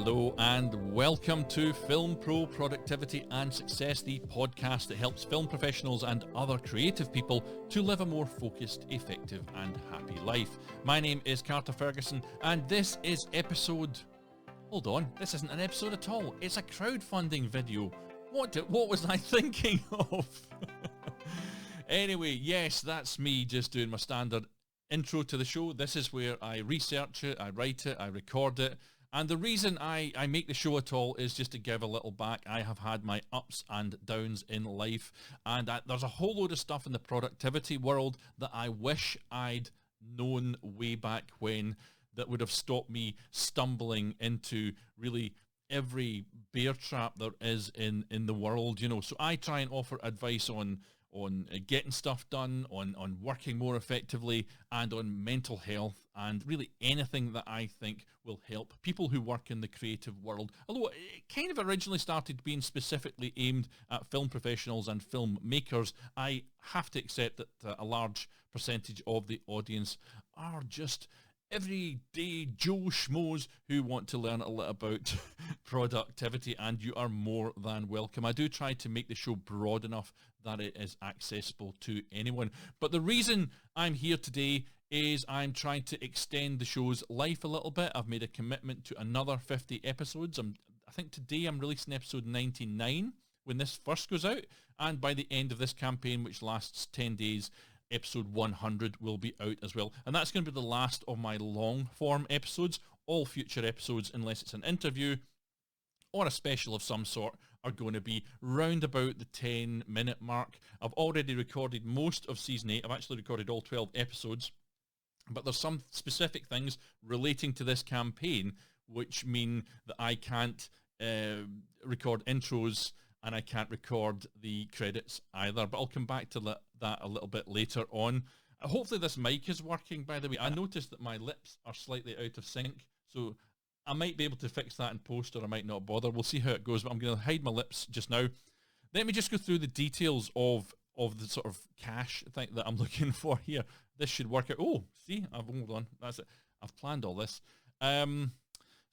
Hello and welcome to Film Pro Productivity and Success, the podcast that helps film professionals and other creative people to live a more focused, effective and happy life. My name is Carter Ferguson and this is episode... Hold on, this isn't an episode at all. It's a crowdfunding video. What was I thinking of? Anyway, yes, that's me just doing my standard intro to the show. This is where I research it, I write it, I record it. And the reason I make the show at all is just to give a little back. I have had my ups and downs in life, and there's a whole load of stuff in the productivity world that I wish I'd known way back when that would have stopped me stumbling into really every bear trap there is in the world, you know. So I try and offer advice on getting stuff done, on working more effectively, and on mental health, and really anything that I think will help people who work in the creative world. Although it kind of originally started being specifically aimed at film professionals and filmmakers, I have to accept that a large percentage of the audience are just everyday Joe Schmoes who want to learn a little about productivity, and you are more than welcome. I do try to make the show broad enough that it is accessible to anyone. But the reason I'm here today is I'm trying to extend the show's life a little bit. I've made a commitment to another 50 episodes. I think today I'm releasing episode 99 when this first goes out, and by the end of this campaign, which lasts 10 days, episode 100 will be out as well. And that's going to be the last of my long form episodes. All future episodes, unless it's an interview or a special of some sort, are going to be round about the 10-minute mark. I've already recorded most of season 8. I've actually recorded all 12 episodes. But there's some specific things relating to this campaign which mean that I can't record intros and I can't record the credits either, but I'll come back to that a little bit later on. Hopefully this mic is working, by the way. I noticed that my lips are slightly out of sync, so I might be able to fix that in post, or I might not bother. We'll see how it goes, but I'm going to hide my lips just now. Let me just go through the details of the sort of cash thing that I'm looking for here. This should work out. Oh, see, hold on. That's it. I've planned all this.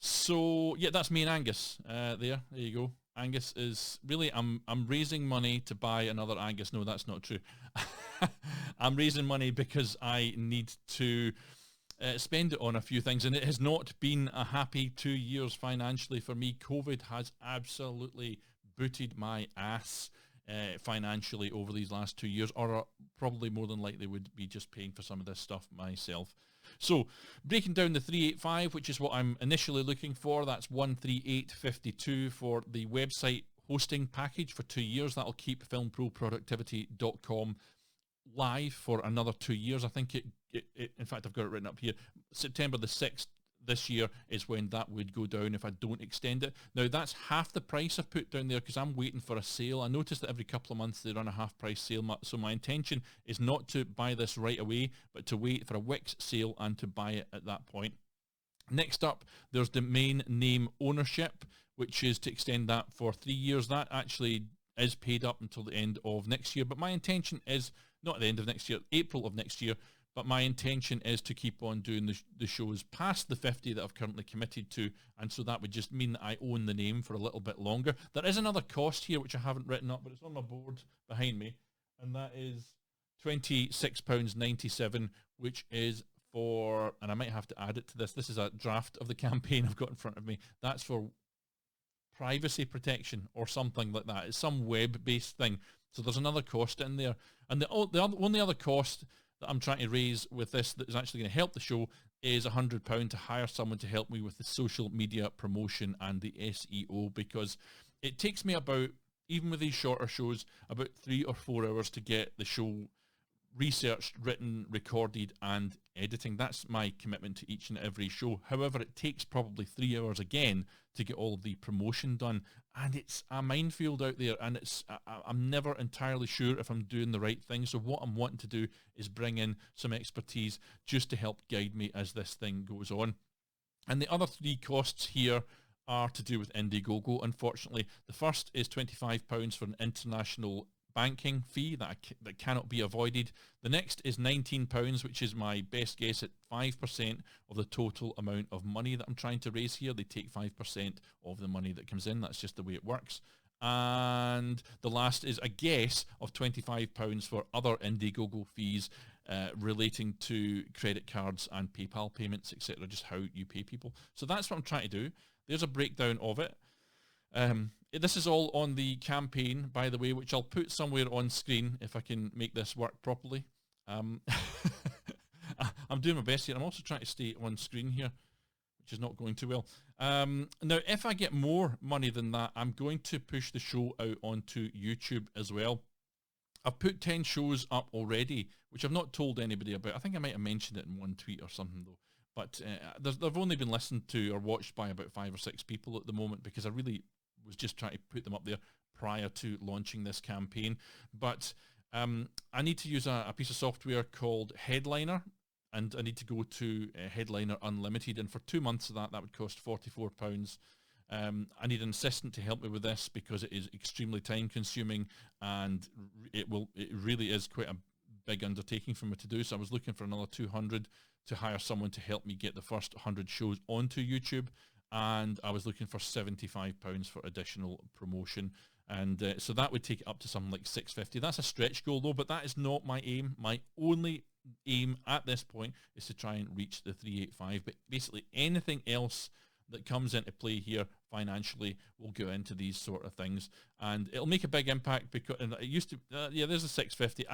So, yeah, that's me and Angus. There you go. Angus is really, I'm raising money to buy another Angus. No, that's not true. I'm raising money because I need to spend it on a few things, and it has not been a happy 2 years financially for me. COVID has absolutely booted my ass financially over these last 2 years, or probably more than likely would be just paying for some of this stuff myself. So breaking down the 385, which is what I'm initially looking for, that's 138.52 for the website hosting package for 2 years. That'll keep filmproproductivity.com live for another 2 years. I think it in fact, I've got it written up here. September the 6th this year is when that would go down if I don't extend it. Now that's half the price I've put down there because I'm waiting for a sale. I noticed that every couple of months they run a half price sale, so my intention is not to buy this right away, but to wait for a Wix sale and to buy it at that point. Next up, there's domain name ownership, which is to extend that for 3 years. That actually is paid up until the end of next year, but my intention is not at the end of next year, April of next year, but my intention is to keep on doing the shows past the 50 that I've currently committed to, and so that would just mean that I own the name for a little bit longer. There is another cost here which I haven't written up, but it's on my board behind me, and that is £26.97, which is for, and I might have to add it to this, this is a draft of the campaign I've got in front of me, that's for privacy protection or something like that. It's some web-based thing, so there's another cost in there, and the only other cost that I'm trying to raise with this that is actually going to help the show is £100 to hire someone to help me with the social media promotion and the SEO, because it takes me about, even with these shorter shows, about 3 or 4 hours to get the show researched, written, recorded and editing. That's my commitment to each and every show. However, it takes probably 3 hours again to get all of the promotion done, and it's a minefield out there, and I'm never entirely sure if I'm doing the right thing. So what I'm wanting to do is bring in some expertise just to help guide me as this thing goes on. And the other 3 costs here are to do with Indiegogo, unfortunately. The first is £25 for an international banking fee that cannot be avoided. The next is £19, which is my best guess at 5% of the total amount of money that I'm trying to raise here. They take 5% of the money that comes in. That's just the way it works. And the last is a guess of £25 for other Indiegogo fees relating to credit cards and PayPal payments, etc., just how you pay people. So that's what I'm trying to do. There's a breakdown of it. This is all on the campaign, by the way, which I'll put somewhere on screen if I can make this work properly. I'm doing my best here. I'm also trying to stay on screen here, which is not going too well. Now, if I get more money than that, I'm going to push the show out onto YouTube as well. I've put 10 shows up already, which I've not told anybody about. I think I might have mentioned it in one tweet or something, though. But they've only been listened to or watched by about 5 or 6 people at the moment, because I really was just trying to put them up there prior to launching this campaign. But I need to use a piece of software called Headliner, and I need to go to Headliner Unlimited, and for 2 months of that would cost £44. I need an assistant to help me with this because it is extremely time consuming, and it really is quite a big undertaking for me to do. So I was looking for another 200 to hire someone to help me get the first 100 shows onto YouTube, and I was looking for £75 for additional promotion, and so that would take it up to something like $650. That's a stretch goal though, but that is not my aim. My only aim at this point is to try and reach the 385. But basically anything else that comes into play here financially will go into these sort of things, and it'll make a big impact, because and it used to there's a 650.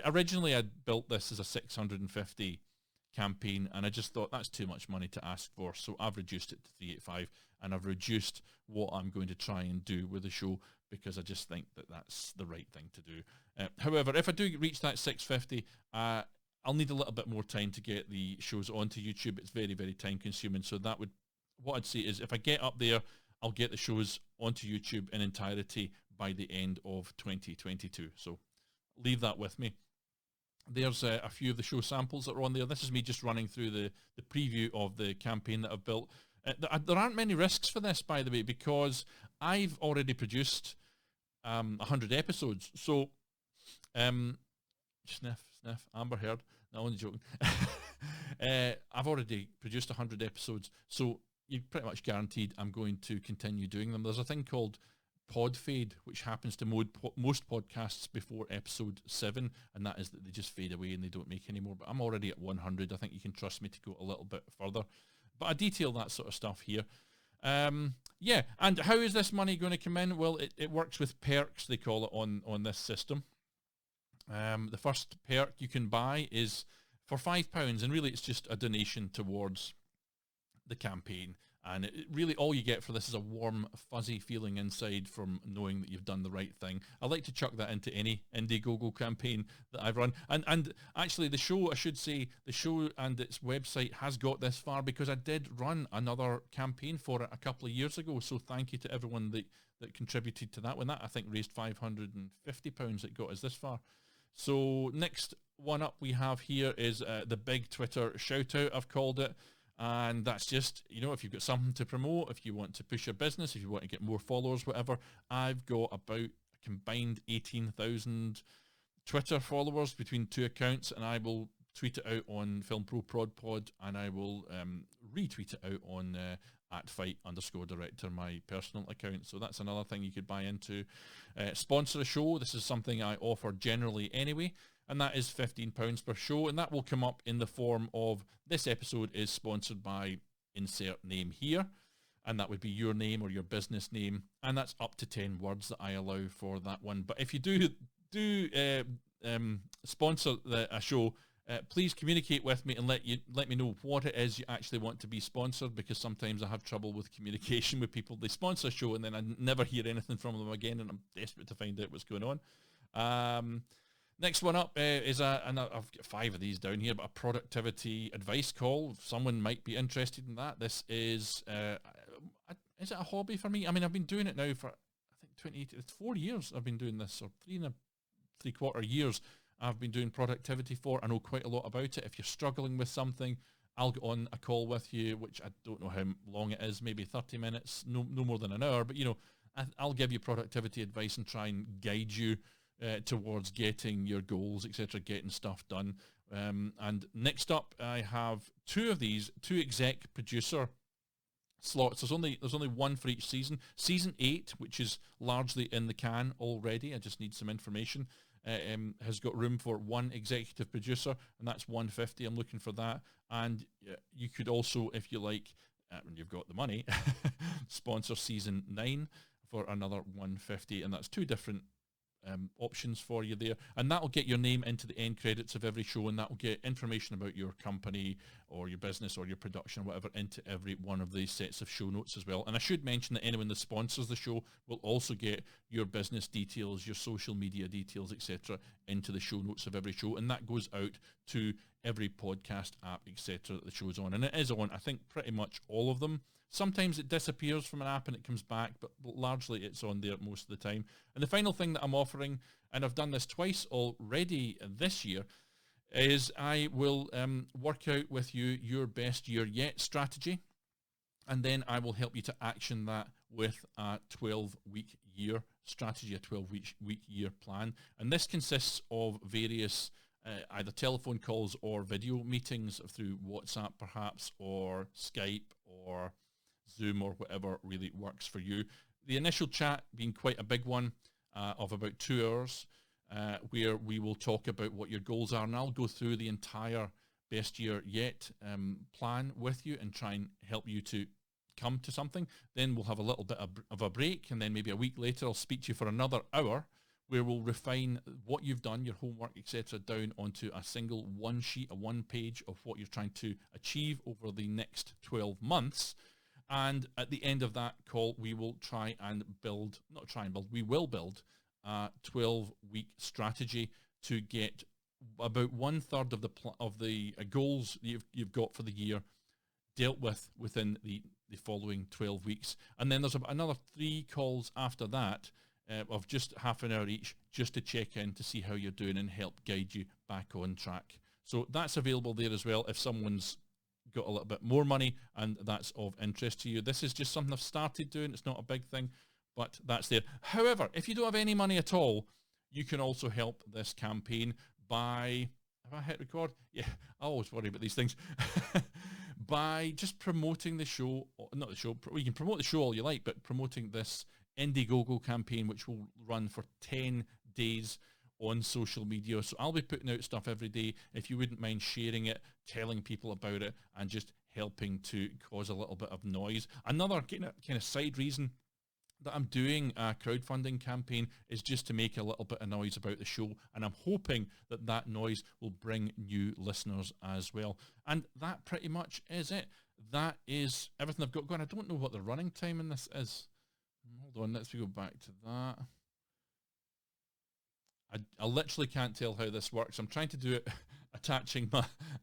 Originally I built this as a 650 campaign, and I just thought that's too much money to ask for, so I've reduced it to 385, and I've reduced what I'm going to try and do with the show, because I just think that that's the right thing to do. However, if I do reach that 650, I'll need a little bit more time to get the shows onto YouTube. It's very, very time consuming, so that would, what I'd say is, if I get up there, I'll get the shows onto YouTube in entirety by the end of 2022. So leave that with me. There's a few of the show samples that are on there. This is me just running through the preview of the campaign that I've built. There aren't many risks for this, by the way, because I've already produced 100 episodes. So, sniff, Amber Heard. No, I'm only joking. I've already produced 100 episodes, so you're pretty much guaranteed I'm going to continue doing them. There's a thing called pod fade, which happens to most podcasts before episode 7, and that is that they just fade away and they don't make any more. But I'm already at 100. I think you can trust me to go a little bit further. But I detail that sort of stuff here. Yeah, and how is this money going to come in? Well, it works with perks, they call it, on this system. The first perk you can buy is for £5, and really it's just a donation towards the campaign, and really all you get for this is a warm, fuzzy feeling inside from knowing that you've done the right thing. I like to chuck that into any Indiegogo campaign that I've run, and actually the show, I should say, the show and its website has got this far because I did run another campaign for it a couple of years ago, so thank you to everyone that contributed to that one. That, I think, raised £550 that got us this far. So next one up we have here is the big Twitter shout out, I've called it. And that's just, you know, if you've got something to promote, if you want to push your business, if you want to get more followers, whatever. I've got about a combined 18,000 Twitter followers between 2 accounts, and I will tweet it out on Film Pro Prod Pod, and I will retweet it out on @fight_director, my personal account. So that's another thing you could buy into. Sponsor a show. This is something I offer generally anyway, and that is £15 per show, and that will come up in the form of, this episode is sponsored by insert name here, and that would be your name or your business name, and that's up to 10 words that I allow for that one. But if you do sponsor a show, please communicate with me and let me know what it is you actually want to be sponsored, because sometimes I have trouble with communication with people. They sponsor a show and then I never hear anything from them again, and I'm desperate to find out what's going on. Next one up is and I've got 5 of these down here, but a productivity advice call. Someone might be interested in that. This is it a hobby for me? I mean, I've been doing it now for, I think, it's 4 years I've been doing this, or 3 3/4 years I've been doing productivity for. I know quite a lot about it. If you're struggling with something, I'll get on a call with you, which I don't know how long it is, maybe 30 minutes, no more than an hour, but you know, I'll give you productivity advice and try and guide you towards getting your goals, etc., getting stuff done. And next up, I have two of these, two exec producer slots. There's only one for each season. Season 8, which is largely in the can already, I just need some information, has got room for one executive producer, and that's 150. I'm looking for that. And you could also, if you like, when you've got the money, sponsor season 9 for another 150, and that's two different options for you there, and that'll get your name into the end credits of every show, and that'll get information about your company or your business or your production or whatever into every one of these sets of show notes as well. And I should mention that anyone that sponsors the show will also get your business details, your social media details, etc., into the show notes of every show, and that goes out to every podcast app, etc., that the show's on. And it is on, I think, pretty much all of them. Sometimes it disappears from an app and it comes back, but largely it's on there most of the time. And the final thing that I'm offering, and I've done this twice already this year, is I will work out with you your best year yet strategy, and then I will help you to action that with a 12-week year strategy, a 12-week year plan. And this consists of various either telephone calls or video meetings through WhatsApp perhaps, or Skype or Zoom or whatever really works for you. The initial chat being quite a big one of about 2 hours, where we will talk about what your goals are, and I'll go through the entire best year yet plan with you and try and help you to come to something. Then we'll have a little bit of a break, and then maybe a week later I'll speak to you for another hour where we'll refine what you've done, your homework, etc., down onto a single one sheet, a one page of what you're trying to achieve over the next 12 months. And at the end of that call, we will we will build a 12-week strategy to get about 1/3 of the goals you've got for the year dealt with within the following 12 weeks. And then there's another 3 calls after that of just half an hour each, just to check in to see how you're doing and help guide you back on track. So that's available there as well if someone's got a little bit more money and that's of interest to you. This is just something I've started doing. It's not a big thing, but that's there. However, if you don't have any money at all, you can also help this campaign by, have I hit record? Yeah, I always worry about these things. By just promoting the show, not the show, you can promote the show all you like, but promoting this Indiegogo campaign, which will run for 10 days on social media. So I'll be putting out stuff every day. If you wouldn't mind sharing it, telling people about it, and just helping to cause a little bit of noise. Another kind of side reason that I'm doing a crowdfunding campaign is just to make a little bit of noise about the show, and I'm hoping that that noise will bring new listeners as well. And that pretty much is it. That is everything I've got going. I don't know what the running time in this is. Hold on, let's go back to that. I literally can't tell how this works. I'm trying to do it attaching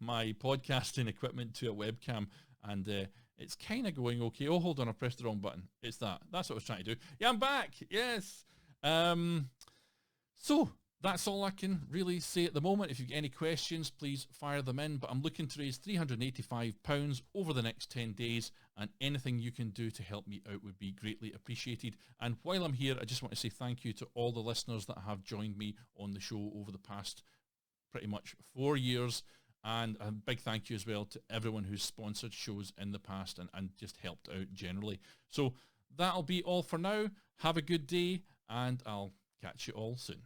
my podcasting equipment to a webcam, and it's kind of going okay. Oh, hold on, I pressed the wrong button. It's that. That's what I was trying to do. Yeah, I'm back. Yes. So that's all I can really say at the moment. If you've got any questions, please fire them in. But I'm looking to raise £385 over the next 10 days, and anything you can do to help me out would be greatly appreciated. And while I'm here, I just want to say thank you to all the listeners that have joined me on the show over the past pretty much 4 years. And a big thank you as well to everyone who's sponsored shows in the past and just helped out generally. So that'll be all for now. Have a good day, and I'll catch you all soon.